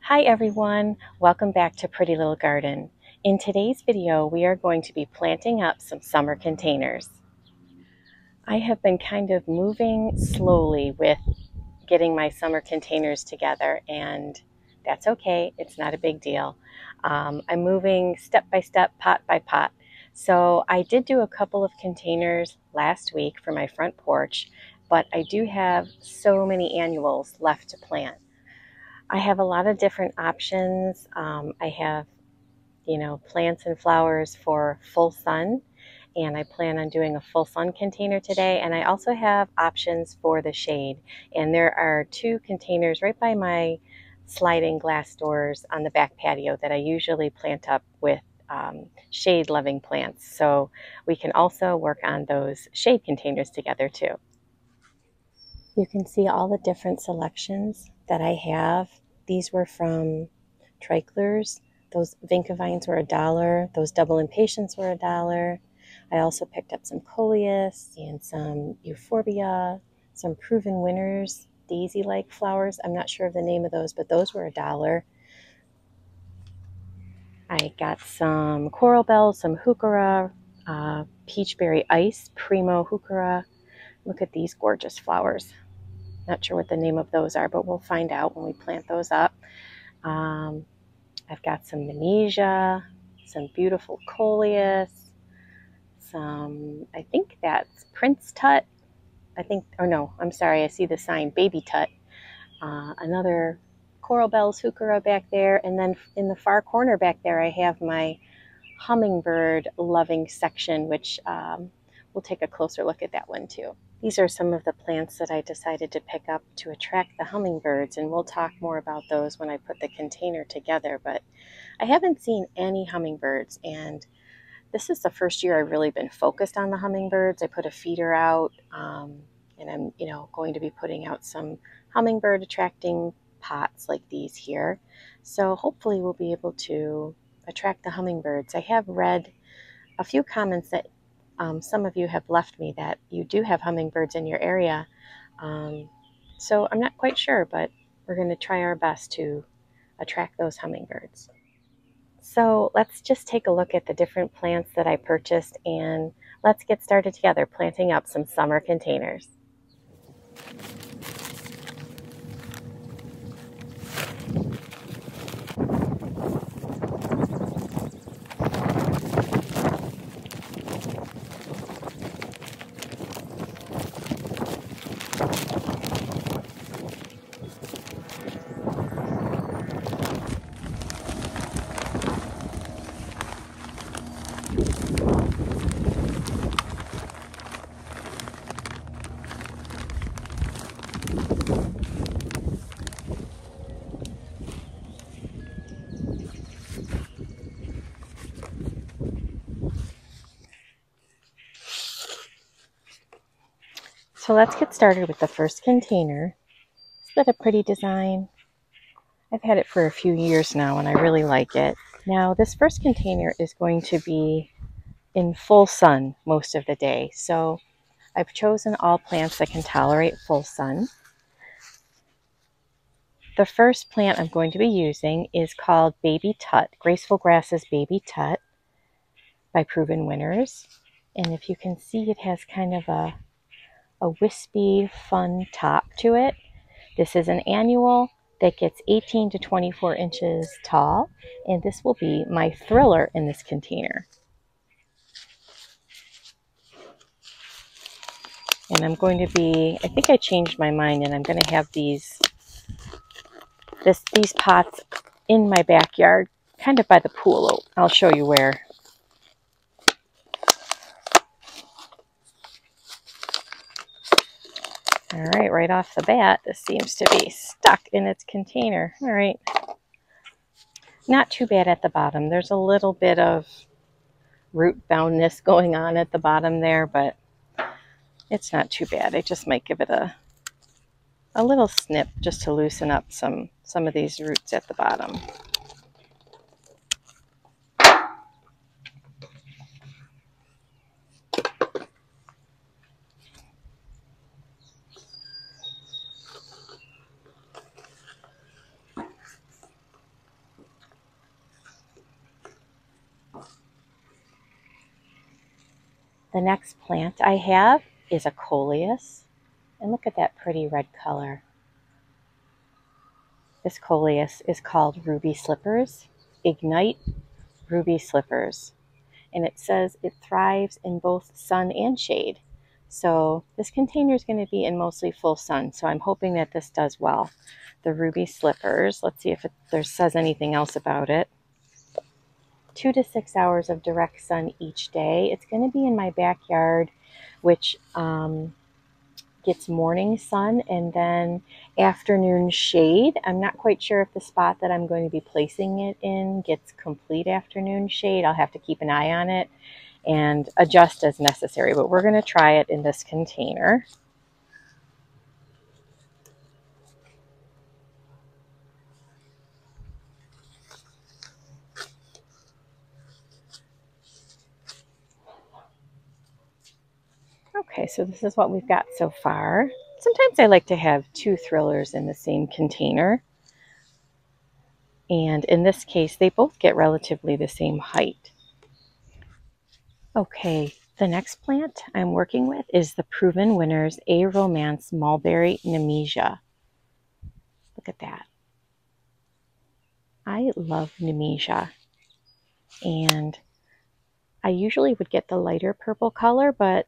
Hi everyone, welcome back to Pretty Little Garden. In today's video, we are going to be planting up some summer containers. I have been kind of moving slowly with getting my summer containers together, and that's okay, it's not a big deal. I'm moving step by step, pot by pot. So I did do a couple of containers last week for my front porch, but I do have so many annuals left to plant. I have a lot of different options. I have, plants and flowers for full sun, and I plan on doing a full sun container today. And I also have options for the shade. And there are two containers right by my sliding glass doors on the back patio that I usually plant up with shade-loving plants. So we can also work on those shade containers together too. You can see all the different selections that I have. These were from Treichler's. Those Vinca vines were $1. Those double impatiens were $1. I also picked up some coleus and some euphorbia, some proven winners, daisy-like flowers. I'm not sure of the name of those, but those were $1. I got some coral bells, some heuchera, peachberry ice, primo heuchera. Look at these gorgeous flowers. Not sure what the name of those are, but we'll find out when we plant those up. I've got some Menesia, some beautiful coleus, I think that's Prince Tut. I'm sorry, I see the sign, Baby Tut. Another Coral Bells heuchera back there. And then in the far corner back there, I have my hummingbird loving section, which we'll take a closer look at that one too. These are some of the plants that I decided to pick up to attract the hummingbirds, and we'll talk more about those when I put the container together, but I haven't seen any hummingbirds, and this is the first year I've really been focused on the hummingbirds. I put a feeder out, and I'm going to be putting out some hummingbird attracting pots like these here. So hopefully we'll be able to attract the hummingbirds. I have read a few comments that some of you have left me that you do have hummingbirds in your area. So I'm not quite sure, but we're going to try our best to attract those hummingbirds. So let's just take a look at the different plants that I purchased, and let's get started together planting up some summer containers. So let's get started with the first container. Isn't that a pretty design? I've had it for a few years now and I really like it. Now this first container is going to be in full sun most of the day. So I've chosen all plants that can tolerate full sun. The first plant I'm going to be using is called Baby Tut, Graceful Grasses Baby Tut by Proven Winners. And if you can see, it has kind of a wispy, fun top to it. This is an annual that gets 18 to 24 inches tall, and this will be my thriller in this container. And I'm going to be, I think I changed my mind, and I'm going to have these pots in my backyard, kind of by the pool. I'll show you where. All right off the bat, this seems to be stuck in its container. All right. Not too bad at the bottom. There's a little bit of root boundness going on at the bottom there, but it's not too bad. I just might give it a little snip just to loosen up some of these roots at the bottom. The next plant I have is a coleus. And look at that pretty red color. This coleus is called Ruby Slippers. Ignite Ruby Slippers. And it says it thrives in both sun and shade. So this container is going to be in mostly full sun. So I'm hoping that this does well. The Ruby Slippers. Let's see if there says anything else about it. 2 to 6 hours of direct sun each day. It's going to be in my backyard, which gets morning sun and then afternoon shade. I'm not quite sure if the spot that I'm going to be placing it in gets complete afternoon shade. I'll have to keep an eye on it and adjust as necessary, but we're going to try it in this container. Okay, so this is what we've got so far. Sometimes I like to have 2 thrillers in the same container. And in this case, they both get relatively the same height. Okay, the next plant I'm working with is the Proven Winners A Romance Mulberry Nemesia. Look at that. I love Nemesia. And I usually would get the lighter purple color, but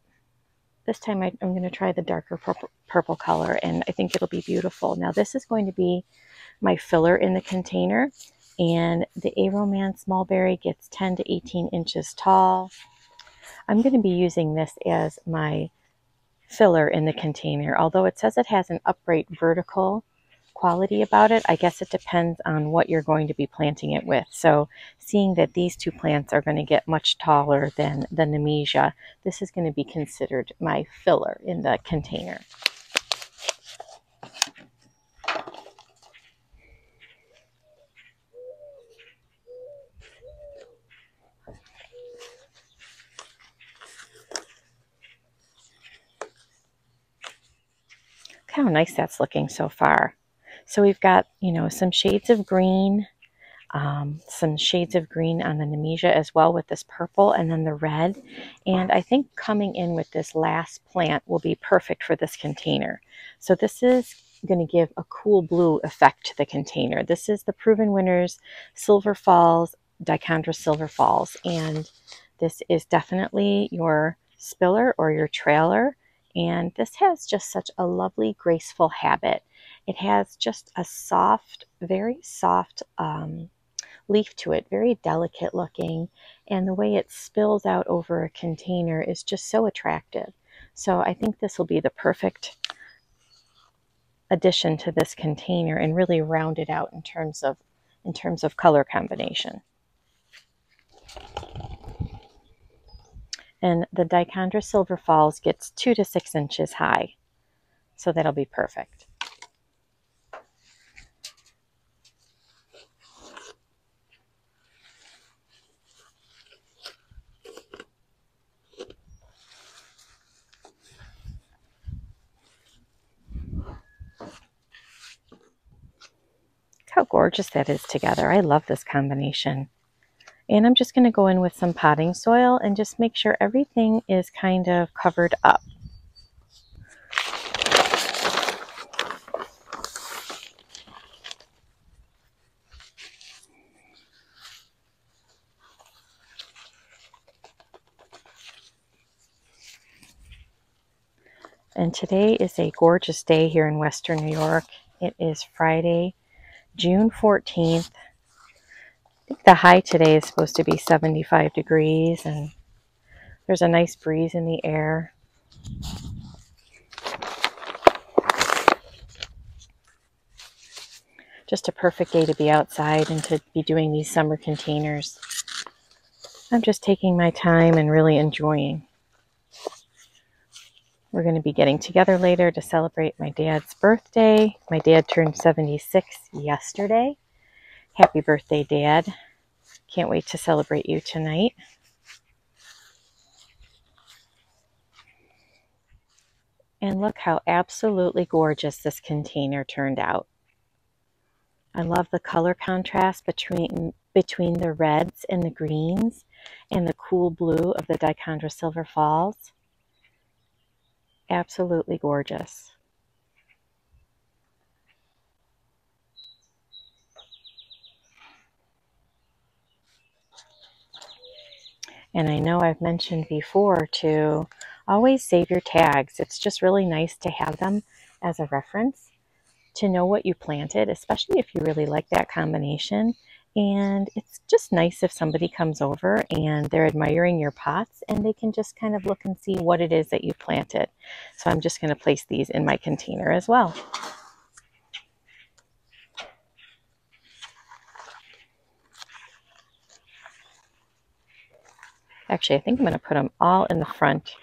this time I'm going to try the darker purple color, and I think it'll be beautiful. Now this is going to be my filler in the container, and the A Romance Mulberry gets 10 to 18 inches tall. I'm going to be using this as my filler in the container. Although it says it has an upright vertical quality about it, I guess it depends on what you're going to be planting it with. So seeing that these 2 plants are going to get much taller than the Nemesia, this is going to be considered my filler in the container. Look how nice that's looking so far. So we've got, some shades of green, some shades of green on the Nemesia as well with this purple and then the red. And I think coming in with this last plant will be perfect for this container. So this is going to give a cool blue effect to the container. This is the Proven Winners Silver Falls, Dichondra Silver Falls. And this is definitely your spiller or your trailer. And this has just such a lovely, graceful habit. It has just a soft, very soft leaf to it, very delicate looking, and the way it spills out over a container is just so attractive. So I think this will be the perfect addition to this container and really round it out in terms of color combination. And the Dichondra Silver Falls gets 2 to 6 inches high, so that'll be perfect. How gorgeous that is together. I love this combination. And I'm just going to go in with some potting soil and just make sure everything is kind of covered up. And today is a gorgeous day here in Western New York. It is Friday, June 14th. I think the high today is supposed to be 75 degrees, and there's a nice breeze in the air. Just a perfect day to be outside and to be doing these summer containers. I'm just taking my time and really enjoying. We're going to be getting together later to celebrate my dad's birthday. My dad turned 76 yesterday. Happy birthday, Dad. Can't wait to celebrate you tonight. And look how absolutely gorgeous this container turned out. I love the color contrast between the reds and the greens. and the cool blue of the Dichondra Silver Falls. Absolutely gorgeous. And I know I've mentioned before to always save your tags. It's just really nice to have them as a reference to know what you planted, especially if you really like that combination. And it's just nice if somebody comes over and they're admiring your pots and they can just kind of look and see what it is that you planted. So I'm just going to place these in my container as well. Actually, I think I'm going to put them all in the front,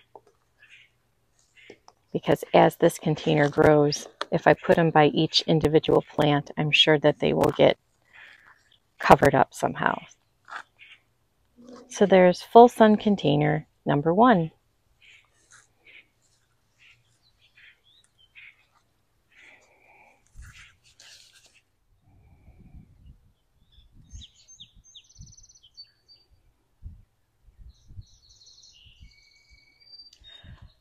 because as this container grows, if I put them by each individual plant, I'm sure that they will get covered up somehow. So there's full sun container number 1.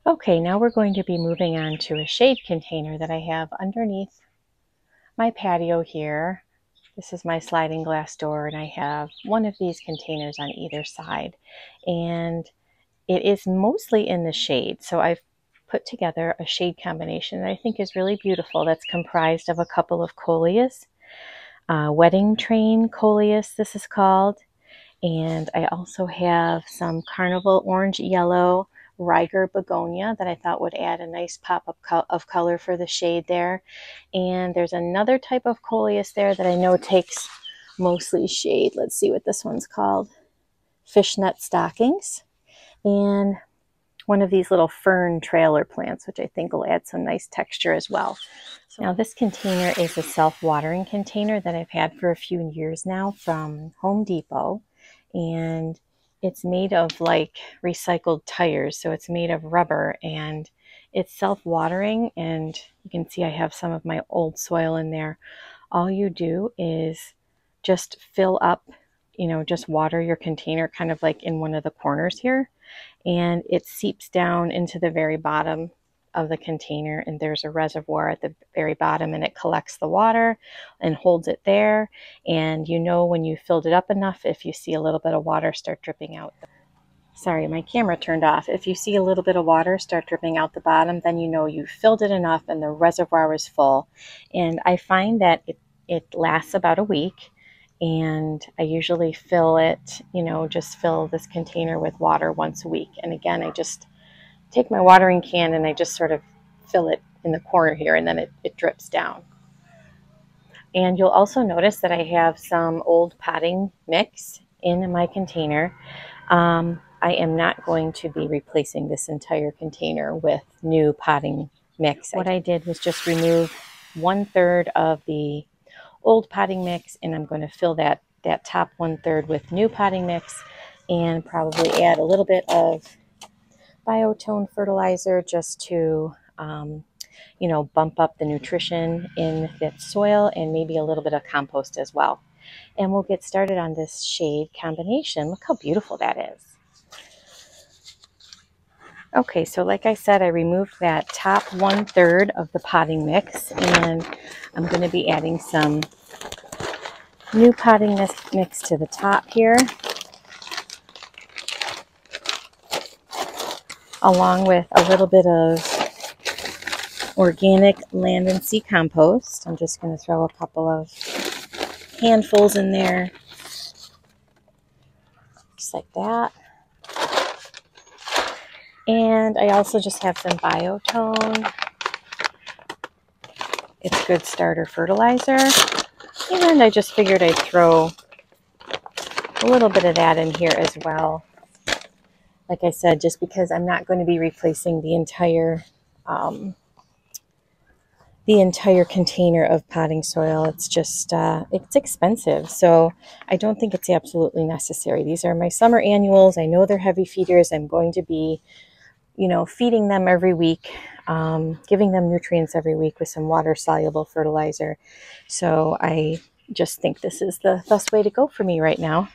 Okay, now we're going to be moving on to a shade container that I have underneath my patio here. This is my sliding glass door, and I have one of these containers on either side. And it is mostly in the shade, so I've put together a shade combination that I think is really beautiful that's comprised of a couple of coleus. Wedding Train coleus, this is called. And I also have some Carnival Orange Yellow Riger Begonia that I thought would add a nice pop of color for the shade there. And there's another type of coleus there that I know takes mostly shade. Let's see what this one's called. Fishnet Stockings. And one of these little fern trailer plants, which I think will add some nice texture as well. So now this container is a self-watering container that I've had for a few years now from Home Depot. And it's made of like recycled tires, so it's made of rubber, and it's self-watering. And you can see I have some of my old soil in there. All you do is just fill up, just water your container kind of like in one of the corners here, and it seeps down into the very bottom of the container, and there's a reservoir at the very bottom, and it collects the water and holds it there. And when you filled it up enough, if you see a little bit of water start dripping out. Sorry, my camera turned off. If you see a little bit of water start dripping out the bottom, then you filled it enough and the reservoir is full. And I find that it lasts about a week, and I usually fill it, just fill this container with water once a week. And again, I just take my watering can and I just sort of fill it in the corner here, and then it drips down. And you'll also notice that I have some old potting mix in my container. I am not going to be replacing this entire container with new potting mix. What I did was just remove 1/3 of the old potting mix, and I'm going to fill that top 1/3 with new potting mix, and probably add a little bit of Biotone fertilizer just to bump up the nutrition in that soil, and maybe a little bit of compost as well. And we'll get started on this shade combination. Look how beautiful that is. Okay, so like I said, I removed that top 1/3 of the potting mix, and I'm going to be adding some new potting mix to the top here, along with a little bit of organic land and sea compost. I'm just going to throw a couple of handfuls in there, just like that. And I also just have some Biotone. It's good starter fertilizer. And I just figured I'd throw a little bit of that in here as well. Like I said, just because I'm not going to be replacing the entire container of potting soil. It's just, it's expensive. So I don't think it's absolutely necessary. These are my summer annuals. I know they're heavy feeders. I'm going to be, feeding them every week, giving them nutrients every week with some water-soluble fertilizer. So I just think this is the best way to go for me right now.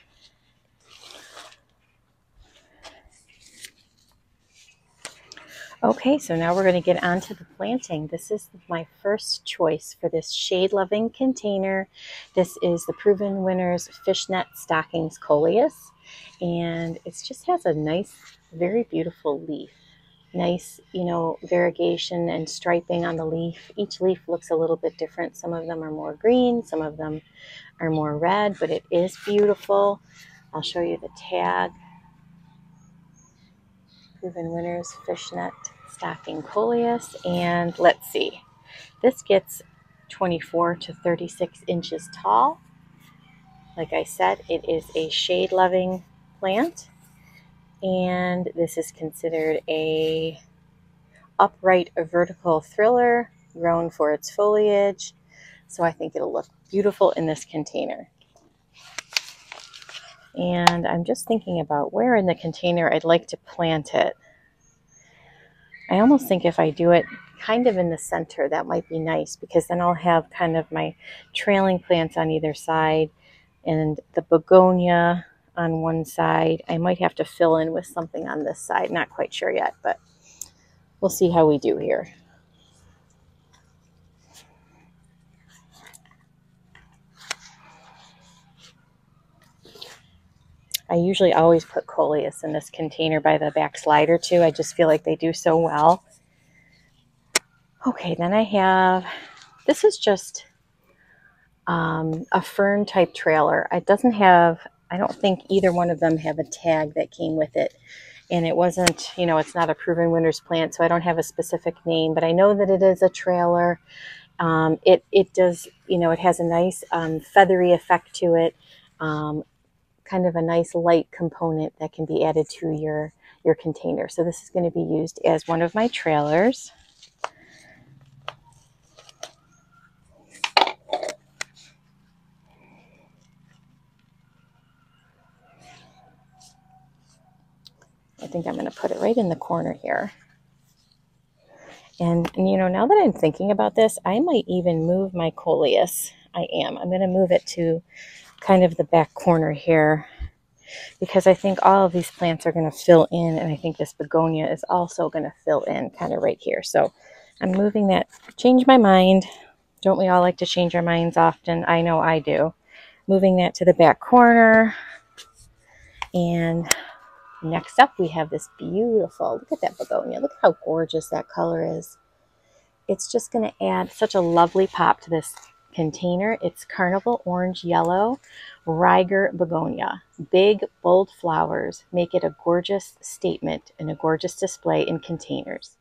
Okay, so now we're going to get on to the planting. This is my first choice for this shade-loving container. This is the Proven Winners Fishnet Stockings Coleus, and it just has a nice, very beautiful leaf. Nice, variegation and striping on the leaf. Each leaf looks a little bit different. Some of them are more green, some of them are more red, but it is beautiful. I'll show you the tag. Proven Winners Fishnet Stocking Coleus, and let's see. This gets 24 to 36 inches tall. Like I said, it is a shade-loving plant, and this is considered a upright vertical thriller grown for its foliage. So I think it'll look beautiful in this container. And I'm just thinking about where in the container I'd like to plant it. I almost think if I do it kind of in the center, that might be nice, because then I'll have kind of my trailing plants on either side and the begonia on one side. I might have to fill in with something on this side. Not quite sure yet, but we'll see how we do here. I usually always put coleus in this container by the back slider too. I just feel like they do so well. Okay, then I have, this is just a fern type trailer. It doesn't have, I don't think either one of them have a tag that came with it. And it wasn't, it's not a Proven Winners plant, so I don't have a specific name, but I know that it is a trailer. It does, it has a nice feathery effect to it. Kind of a nice light component that can be added to your container. So this is going to be used as one of my trailers. I think I'm going to put it right in the corner here. And now that I'm thinking about this, I might even move my coleus. I'm going to move it to kind of the back corner here, because I think all of these plants are going to fill in, and I think this begonia is also going to fill in kind of right here. So I'm moving that. Change my mind. Don't we all like to change our minds often? I know I do. Moving that to the back corner. And next up, we have this beautiful, look at that begonia. Look how gorgeous that color is. It's just going to add such a lovely pop to this container. It's Carnival Orange Yellow Reiger Begonia. Big, bold flowers make it a gorgeous statement and a gorgeous display in containers.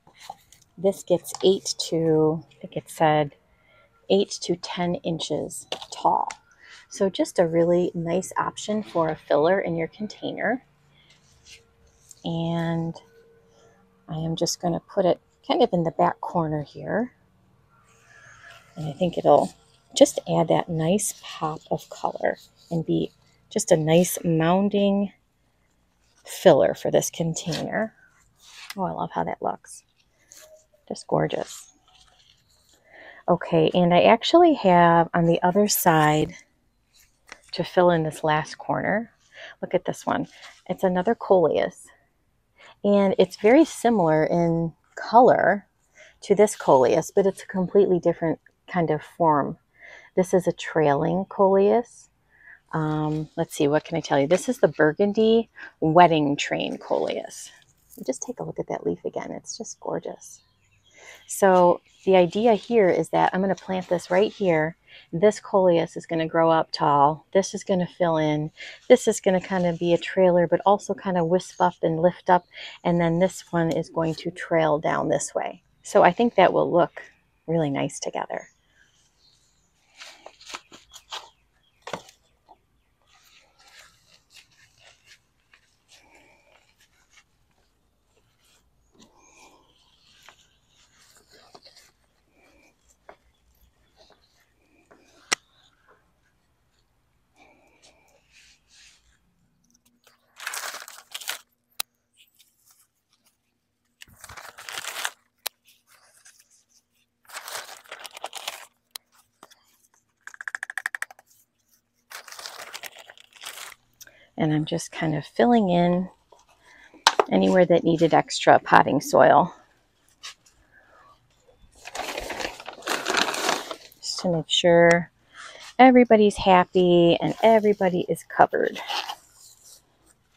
This gets 8 to 10 inches tall. So just a really nice option for a filler in your container. And I am just going to put it kind of in the back corner here. And I think it'll just add that nice pop of color and be just a nice mounding filler for this container. Oh, I love how that looks. Just gorgeous. Okay, and I actually have on the other side to fill in this last corner. Look at this one. It's another coleus, and it's very similar in color to this coleus, but it's a completely different kind of form. This is a trailing coleus. Let's see, what can I tell you? This is the Burgundy Wedding Train Coleus. Just take a look at that leaf again. It's just gorgeous. So the idea here is that I'm going to plant this right here. This coleus is going to grow up tall. This is going to fill in. This is going to kind of be a trailer, but also kind of wisp up and lift up. And then this one is going to trail down this way. So I think that will look really nice together. And I'm just kind of filling in anywhere that needed extra potting soil. to make sure everybody's happy and everybody is covered.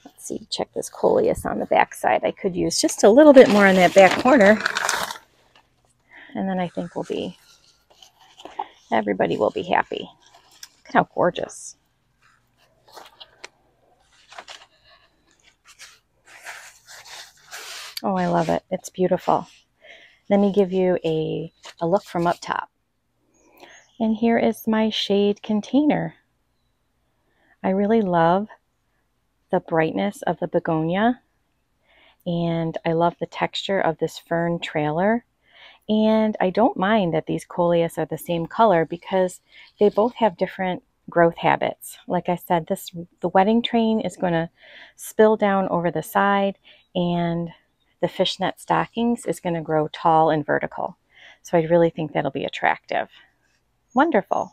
Let's see, check this coleus on the back side. I could use just a little bit more on that back corner, and then I think everybody will be happy. Look at how gorgeous. Oh, I love it. It's beautiful. Let me give you a look from up top. And here is my shade container. I really love the brightness of the begonia, and I love the texture of this fern trailer. And I don't mind that these coleus are the same color because they both have different growth habits. Like I said, the wedding train is going to spill down over the side, and the fishnet stockings is going to grow tall and vertical. So I really think that'll be attractive. Wonderful.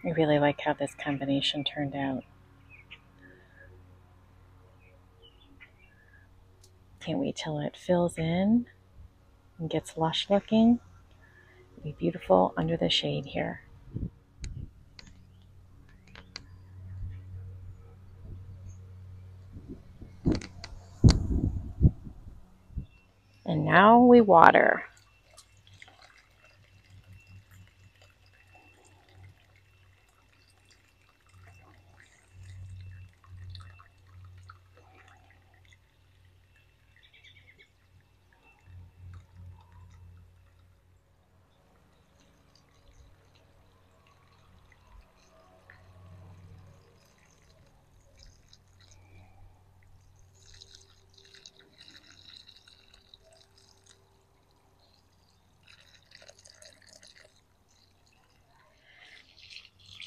I really like how this combination turned out. Can't wait till it fills in and gets lush looking. It'll be beautiful under the shade here. And now we water.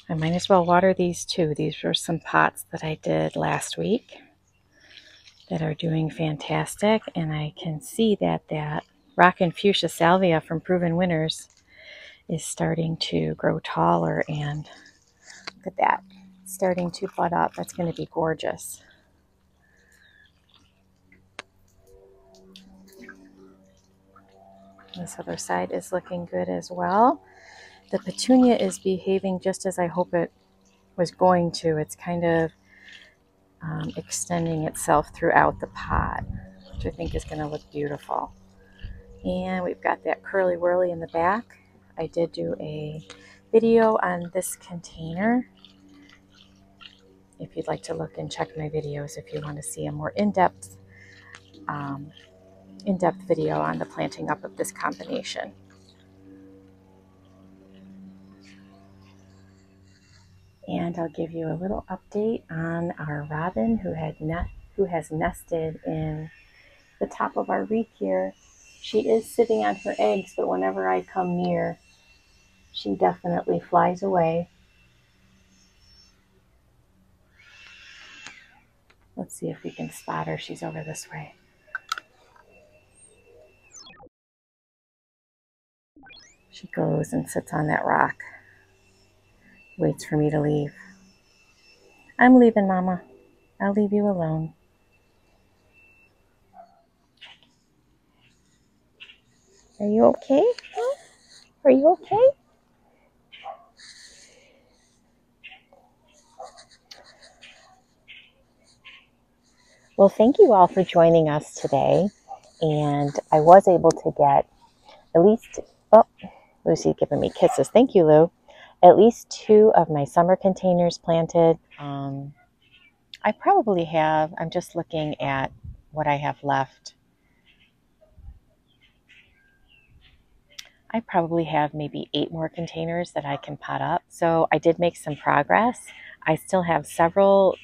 I might as well water these too. These were some pots that I did last week that are doing fantastic, and I can see that Rockin' Fuchsia Salvia from Proven Winners is starting to grow taller, and look at that, it's starting to bud up. That's going to be gorgeous. This other side is looking good as well. The petunia is behaving just as I hope it was going to. It's kind of extending itself throughout the pot, which I think is going to look beautiful. And we've got that curly whirly in the back. I did do a video on this container. If you'd like to look and check my videos, if you want to see a more in-depth video on the planting up of this combination. And I'll give you a little update on our robin who has nested in the top of our wreath here. She is sitting on her eggs, but whenever I come near, she definitely flies away. Let's see if we can spot her. She's over this way. She goes and sits on that rock. Waits for me to leave. I'm leaving, Mama. I'll leave you alone. Are you okay? Huh? Are you okay? Well, thank you all for joining us today. And I was able to get at least, oh, Lucy giving me kisses. Thank you, Lou. At least 2 of my summer containers planted. I probably have, I'm just looking at what I have left. I probably have maybe 8 more containers that I can pot up. So I did make some progress. I still have several,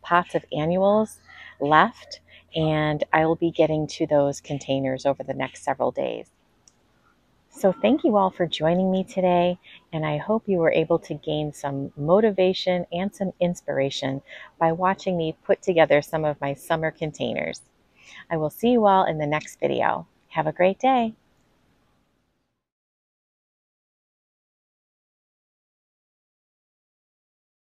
pots of annuals left, and I will be getting to those containers over the next several days. So thank you all for joining me today, and I hope you were able to gain some motivation and some inspiration by watching me put together some of my summer containers. I will see you all in the next video. Have a great day.